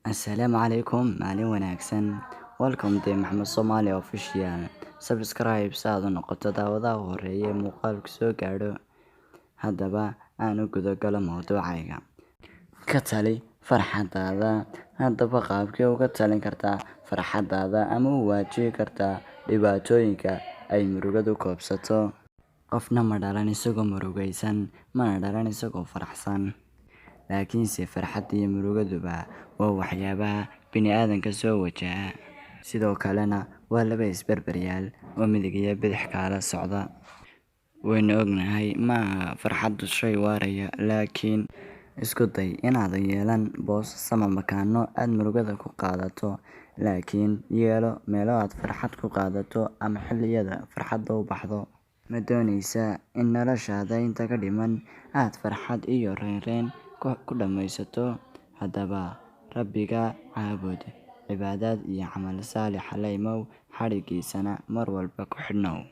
Assalaamu calaykum, maalin wanaagsan. Welcome to Mohamed Somali official. Subscribe si aad u noqoto daawadaha ugu horeeya ee muuqaalku soo gaadho. Haddaba aan u guda galo mawduucayga. Ka tali farxadaada. Haddaba qaabkee uga talin kartaa farxadaada ama u waajihi kartaa dhibaatooyinka ay murugadu koobsato? Qofna ma dhalan isagoo murugaysan, mana dhalan isagoo faraxsan. Laakiinse farxad iyo murugaduba waa waxyaabaha bini'aadanka soo wajaha. Sidoo kalena waa laba isbarbaryaal oo midig iyo bidix kala socda. Waynu ognahay ma farxaddu shay waaraya, laakiin isku day inaadan yeelan boos sama makaano aad murugada ku qaadato, laakiin yeelo meelo aad farxad ku qaadato ama xilliyada farxadda u baxdo. Ma doonaysaa in noloshaada inta ka dhiman aad farxad iyo reynreyn ku dhammaysato? Haddaba Rabbiga caabud, cibaadad iyo camal saalix la imow, xadhigiisana mar walba ku xidhnow.